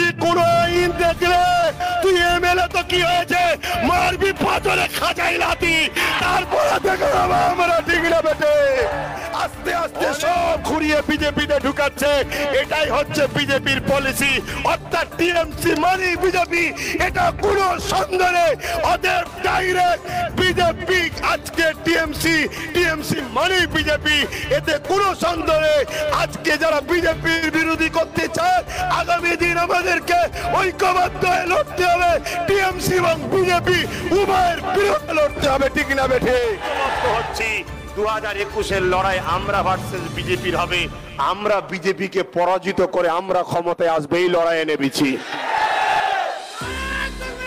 বিরোধী কোন আইন দেখলে তুই এমএলএ তো কি হয়েছে মারবি পাথরে খাজাই লাতি, তারপরে দেখো আমরা ঠিক না বেটে। আস্তে আস্তে সব ঘুরিয়ে বিজেপিতে ঢুকাচ্ছে, এটাই হচ্ছে বিজেপির পলিসি, অর্থাৎ টিএমসি মানে বিজেপি, এটা কোন সন্দেহ নেই। ওদের ডাইরেক্ট বিজেপি আজকে টিএমসি মানে বিজেপি, এতে কোনো সন্দেহ নেই। আজকে যারা বিজেপির বিরোধী করতে চায় আগামী দিন আমাদেরকে ঐক্যবদ্ধ হয়ে লড়তে হবে, টিএমসি এবং বিজেপি উভয়ের বিরুদ্ধে লড়তে হবে, ঠিক না বেঠে? হচ্ছি 2021-এর লড়াই আমরা ভার্সেস বিজেপির হবে, আমরা বিজেপিকে পরাজিত করে আমরা ক্ষমতায় আসবে, এই লড়াইয়ে নেমেছি।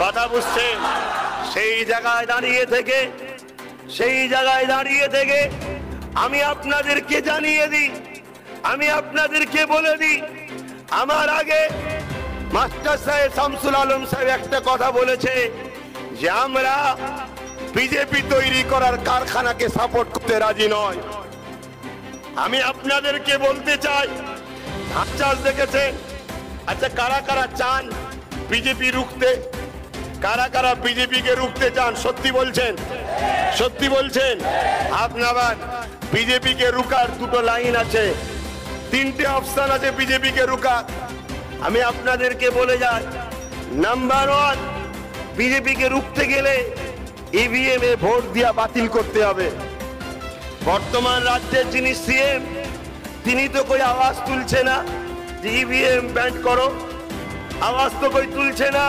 কথা বুঝছেন? সেই জায়গায় দাঁড়িয়ে থেকে আমি আপনাদেরকে জানিয়ে দিই, আমি আপনাদেরকে বলে দিই, আমার আগে মাস্টার সাহেব শামসুল আলম সাহেব একটা কথা বলেছে যে আমরা বিজেপি তৈরি করার কারখানাকে সাপোর্ট করতে রাজি নয়। আমি আপনাদেরকে বলতে চাই, ধান চাষ দেখেছেন? আচ্ছা, কারা কারা চান বিজেপি রুখতে? কারা কারা বিজেপিকে রুখতে চান? সত্যি বলছেন? সত্যি বলছেন? আপনার বিজেপিকে রুখার দুটো লাইন আছে, তিনটে অপশন আছে বিজেপিকে রুখা। আমি আপনাদেরকে বলে যাই, নাম্বার 1, বিজেপিকে রুখতে গেলে ইভিএম এ ভোট দিয়া বাতিল করতে হবে। বর্তমান রাজ্যের যিনি সিএম, তিনি তো কই আওয়াজ তুলছে না যে ইভিএম ব্যান করো, আওয়াজ তো কই তুলছে না।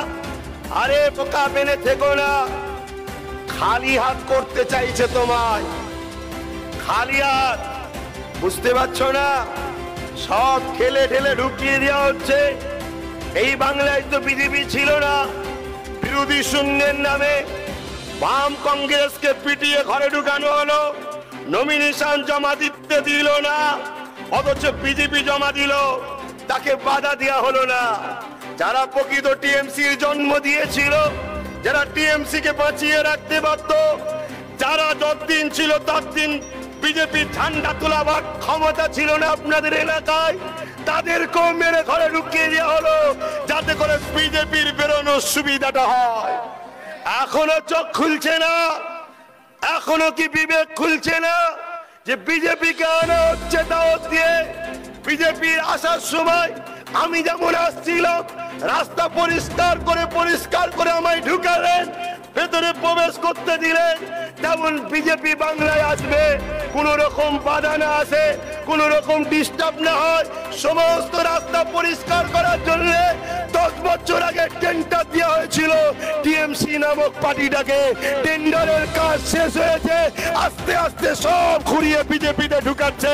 আরে বোকা মেনে থেকো না, খালি হাত করতে চাইছে তোমায়, খালি হাত, বুঝতে পারছো না? সব ঠেলে ঠেলে ঢুকিয়ে দেওয়া হচ্ছে। এই বাংলায় তো বিজেপি ছিল না, বিরোধী শূন্যের নামে বাম কংগ্রেসকে পিটিয়ে ঘরে ঢুকানো হলো, নমিনেশন জমা দিতে দিল না, অথচ বিজেপি জমা দিল, তাকে বাধা দেওয়া হলো না। যারা প্রকৃত টিএমসির জন্ম দিয়েছিল, যারা টিএমসি কে বাঁচিয়ে রাখতে পারত, যারা যতদিন ছিল ততদিন বিজেপি ঝান্ডা তোলাবার ক্ষমতা ছিল না আপনাদের এলাকায়, তাদেরকেও মেরে ঘরে ঢুকিয়ে দেওয়া হলো যাতে করে বিজেপির বেরোনোর সুবিধাটা হয়। এখনো চোখ খুলছে না? এখনো কি বিবেক খুলছে না যে বিজেপিকে আনা হচ্ছে দাওয়াত দিয়ে? বিজেপির আসার সময় আমি যেমন আসছিলাম, রাস্তা পরিষ্কার করে আমায় ঢুকালেন, ভেতরে প্রবেশ করতে দিলেন, তেমন বিজেপি বাংলায় আসবে, কোন রকম বাধা না আসে, কোন রকম ডিস্টার্ব না হয়। সমস্ত রাস্তা পরিষ্কার করার জন্য 10 বছর আগে টেন্ডার দেওয়া হয়েছিল টিএমসি নামক পার্টিটাকে। টেন্ডারের কাজ শেষ হয়েছে, আস্তে আস্তে সব ঘুরিয়ে বিজেপিতে ঢুকাচ্ছে,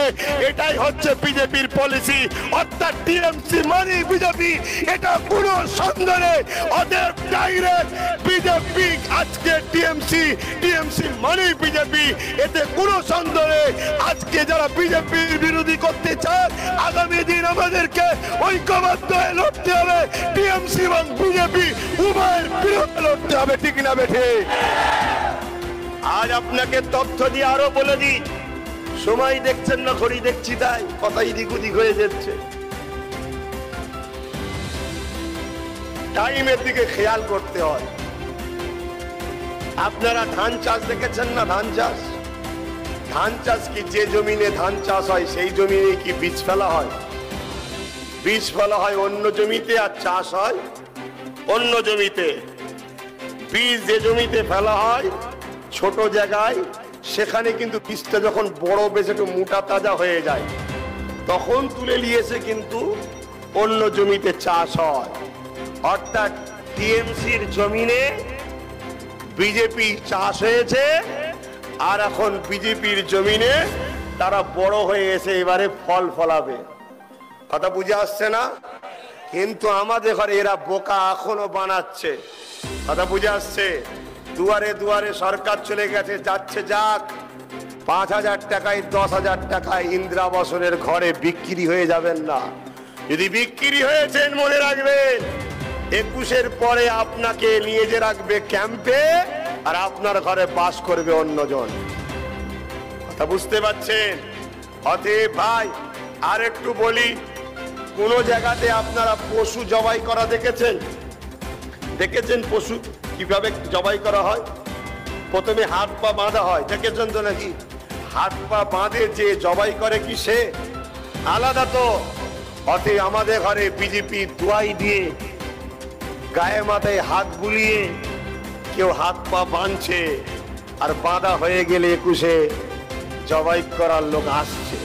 এটাই হচ্ছে বিজেপির পলিসি, অর্থাৎ টিএমসি মানে বিজেপি, এটা কোনো সন্দেহ নেই। ওদের ডাইরেক্ট বিজেপি আজকে টিএমসি মানে বিজেপি, এতে কোনো সন্দেহ নেই। আজকে যারা বিজেপির বিরোধী করতে চায় আগামী দিন আমাদেরকে ঐক্যবদ্ধ হয়ে লড়তে হবে, টিএমসি এবং বিজেপি উভয়ের বিরুদ্ধে লড়তে হবে, ঠিক না বেঠে? আজ আপনাকে তথ্য দিয়ে আরো বলে দিই, সময় দেখছেন না ঘড়ি দেখছি, তাই কথাই দিক ওদিক হয়ে যাচ্ছে। টাইমের দিকে খেয়াল করতে হয়। আপনারা ধান চাষ দেখেছেন না? ধান চাষ কি যে জমিনে ধান চাষ হয় সেই জমিনে কি বীজ ফেলা হয়? বীজ ফেলা হয় অন্য জমিতে, আর চাষ হয় অন্য জমিতে। বীজ যে জমিতে ফেলা হয় ছোট জায়গায়, সেখানে কিন্তু বীজটা যখন বড় বেশ একটু মোটা তাজা হয়ে যায়, তখন তুলে নিয়ে এসে কিন্তু অন্য জমিতে চাষ হয়। অর্থাৎ টিএমসির জমিনে বিজেপি চাষ হয়েছে, আর এখন বিজেপির জমিনে তারা বড় হয়ে এসে এবারে ফল ফলাবে। কথা বুঝে আসছে না? কিন্তু আমাদের ঘরে এরা বোকা এখনো বানাচ্ছে। কথা বুঝে আসছে? দুয়ারে দুয়ারে সরকার চলে গেছে, যাচ্ছে যাক, 5,000 টাকায় 10,000 টাকায় ইন্দিরা আবাসনের ঘরে বিক্রি হয়ে যাবেন না। যদি বিক্রি হয়েছেন মনে রাখবেন, 21-এর পরে আপনাকে নিয়ে যে রাখবে ক্যাম্পে, আর আপনার ঘরে বাস করবে অন্যজন। কথা বুঝতে পারছেন? অতএব ভাই আর একটু বলি, কোন জায়গাতে আপনারা পশু জবাই করা দেখেছেন? দেখেছেন পশু কিভাবে জবাই করা হয়? প্রথমে হাত পা বাঁধা হয়, দেখেছেন তো নাকি? হাত পা বাঁধে যে জবাই করে কি সে আলাদা তো? অতএব আমাদের ঘরে বিজেপি দুয়াই দিয়ে গায়ে মাথায় হাত বুলিয়ে কেউ হাত পা বাঁধছে, আর বাঁধা হয়ে গেলে 21-এ জবাই করার লোক আসছে।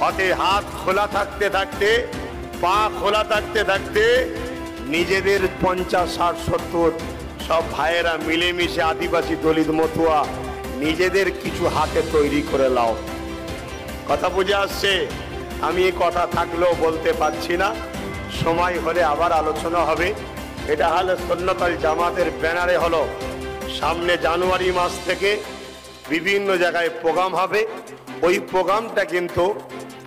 অতএব হাত খোলা থাকতে থাকতে, পা খোলা থাকতে থাকতে নিজেদের 50, 60, 70 সব ভাইয়েরা মিলেমিশে আদিবাসী দলিত মতুয়া নিজেদের কিছু হাতে তৈরি করে লাও। কথা বুঝে আসছে? আমি এই কথা থাকলেও বলতে পারছি না, সময় হলে আবার আলোচনা হবে। এটা হলো সুন্নাতুল জামাতের ব্যানারে হলো। সামনে জানুয়ারি মাস থেকে বিভিন্ন জায়গায় প্রোগ্রাম হবে। ওই প্রোগ্রামটা কিন্তু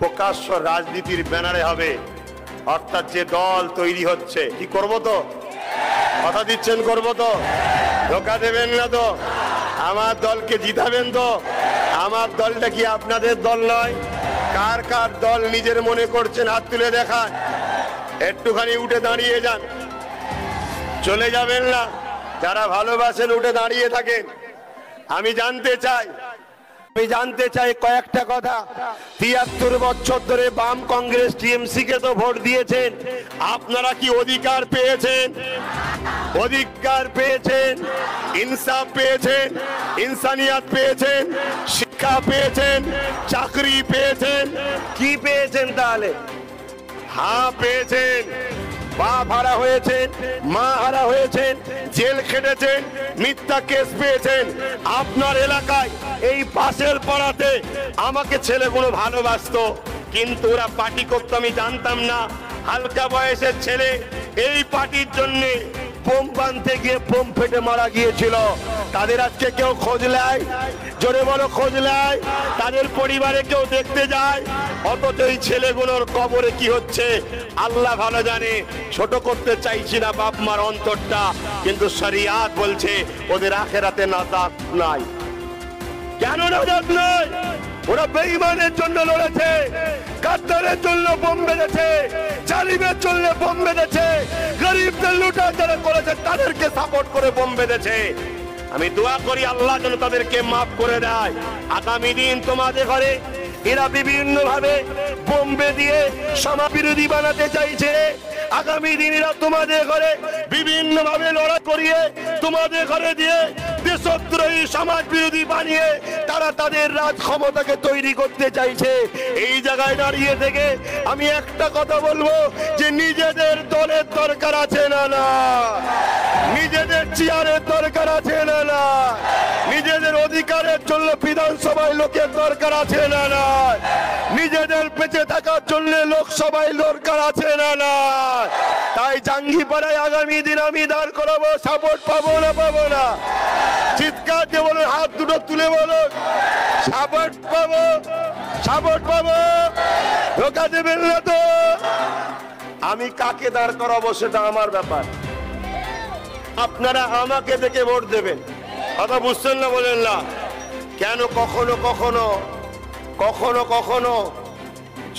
প্রকাশ্য রাজনীতির ব্যানারে হবে। অর্থাৎ যে দল তৈরি হচ্ছে, কি করবো তো? কথা দিচ্ছেন করবো তো? ধোকা দেবেন না তো? আমার দলকে জিতাবেন তো? আমার দলটা কি আপনাদের দল নয়? কার কার দল নিজের মনে করছেন হাত তুলে দেখান। একটুখানি উঠে দাঁড়িয়ে যান, চলে যাবেন না। যারা ভালোবাসেন উঠে দাঁড়িয়ে থাকেন। আমি জানতে চাই কয়েকটা কথা। 73 বছর ধরে বাম কংগ্রেস টিএমসি কে তো ভোট দিয়েছেন, আপনারা কি অধিকার পেয়েছেন? অধিকার পেয়েছেন, ইনসাফ পেয়েছেন, ইনসানিয়াত পেয়েছেন, শিক্ষা পেয়েছেন, চাকরি পেয়েছেন? কি পেয়েছেন তাহলে? হ্যাঁ পেয়েছেন। বাপ হারা হয়েছেন, মা হারা হয়েছেন, জেল খেটেছেন, মিথ্যা কেস পেয়েছেন। আপনার এলাকায় এই পাশের পাড়াতে আমাকে ছেলেগুলো ভালোবাসতো, কিন্তু ওরা পার্টি করতো আমি জানতাম না। হালকা বয়সের ছেলে এই পার্টির জন্যে বোম বাঁধতে গিয়ে বোম ফেটে মারা গিয়েছিল। তাদের আজকে কেউ খোঁজ নেয়? জোরে বলো, খোঁজ নেয়? তাদের পরিবারে কেউ দেখতে যায়? অথচ এই ছেলেগুলোর কবরে কি হচ্ছে আল্লাহ ভালো জানে। ছোট করতে চাইছি না বাপ মার অন্তরটা, কিন্তু শরিয়াত বলছে ওদের আখেরাতে নাজাত নাই। কেন নাজাত নাই? ওরা বেঈমানের জন্য লড়েছে, গাদ্দারের জন্য বোম বেঁধেছে, জালিমের জন্য বোম বেঁধেছে, গরিবদের লুটা যারা করেছে তাদেরকে সাপোর্ট করে বোম বেঁধেছে। আমি দোয়া করি আল্লাহ যেন তাদেরকে মাফ করে দেয়। আগামী দিন তোমাদের ঘরে এরা বিভিন্ন ভাবে বোম দিয়ে সমাজ বিরোধী বানাতে চাইছে। আগামী দিন এরা তোমাদের ঘরে বিভিন্ন ভাবে লড়াই করিয়ে তোমাদের ঘরে দিয়ে দেশদ্রোহী সমাজ বিরোধী বানিয়ে তারা তাদের রাজ ক্ষমতাকে তৈরি করতে চাইছে। এই জায়গায় দাঁড়িয়ে থেকে আমি একটা কথা বলবো যে নিজেদের দলের দরকার আছে না না, নিজেদের চেয়ারের দরকার আছে না না, নিজেদের অধিকারের জন্য বিধানসভায় লোকের দরকার আছে না না, নিজেদের বেঁচে থাকার জন্য লোকসভায় দরকার আছে না না। তাই জাঙ্গিপাড়ায় আগামী দিন আমি দাঁড় করাবো। সাপোর্ট পাবো না পাবো না? চিৎকার দিয়ে বলুন, হাত দুটো তুলে বলুন সাপোর্ট পাবো, সাপোর্ট পাবো। ধোকা দেবেন না তো? আমি কাকে দাঁড় করাবো সেটা আমার ব্যাপার, আপনারা আমাকে দেখে ভোট দেবেন। কথা বুঝছেন না? বলেন না কেন? কখনো কখনো কখনো কখনো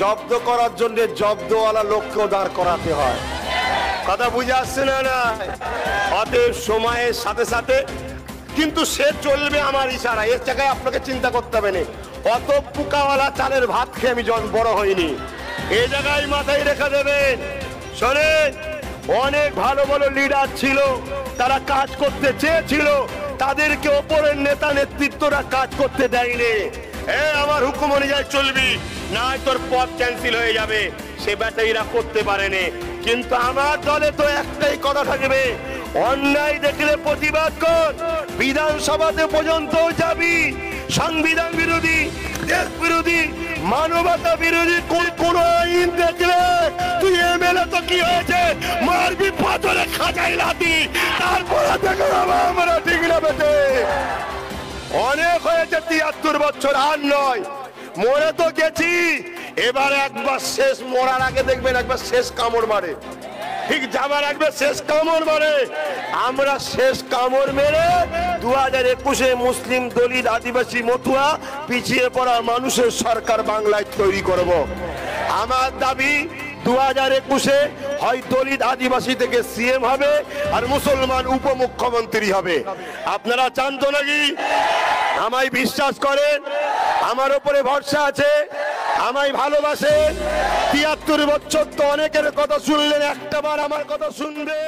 জব্দ করার জন্য জব্দওয়ালা লোককেও দাঁড় করাতে হয়। কথা বুঝে আসছে না? না, অতএব সময়ের সাথে সাথে কিন্তু সে চলবে আমার ইশারা। এর জায়গায় আপনাকে চিন্তা করতে হবে না। অত পোকাওয়ালা চালের ভাত খেয়ে আমি বড় হইনি, এই জায়গায় মাথায় রেখে দেবেন। শোনেন, অনেক ভালো ভালো লিডার ছিল, তারা কাজ করতে চেয়েছিল, তাদেরকে ওপরের নেতা নেতৃত্বরা কাজ করতে দেয়নি। আমার হুকুম অনুযায়ী চলবি, না তোর পদ ক্যান্সেল হয়ে যাবে, সে ব্যাটারিরা করতে পারেনি। কিন্তু আমার দলে তো একটাই কথা থাকবে, অন্যায় দেখলে প্রতিবাদ কর, বিধানসভাতে পর্যন্ত যাবি। সংবিধান বিরোধী, দেশ বিরোধী, মানবতা বিরোধী কোন আইন দেখলে তুই এমএলএ তো কি হয়েছে মারবি, পাথরে খাঁচাই লাতি, তারপরে দেখো আমরা ঠিক না বেটে। অনেক হয়েছে 73 বছর, আর নয়। মরে তো গেছি, এবার একবার শেষ, মরার আগে দেখবেন একবার শেষ কামড় মারে, ঠিক যাবার আগে শেষ কামড় মারে। আমরা শেষ কামড় মেরে 2021-এ মুসলিম দলিত আদিবাসী মতুয়া পিছিয়ে পড়া মানুষের সরকার বাংলায় তৈরি করব। আমার দাবি 2021-এ হয় দলিত আদিবাসী থেকে সিএম হবে আর মুসলমান উপমুখ্যমন্ত্রী হবে। আপনারা চান তো নাকি? আমায় বিশ্বাস করেন, আমার উপরে ভরসা আছে, আমায় ভালোবাসে। 73 বছর তো অনেকের কথা শুনলেন, একটা বার আমার কথা শুনবে।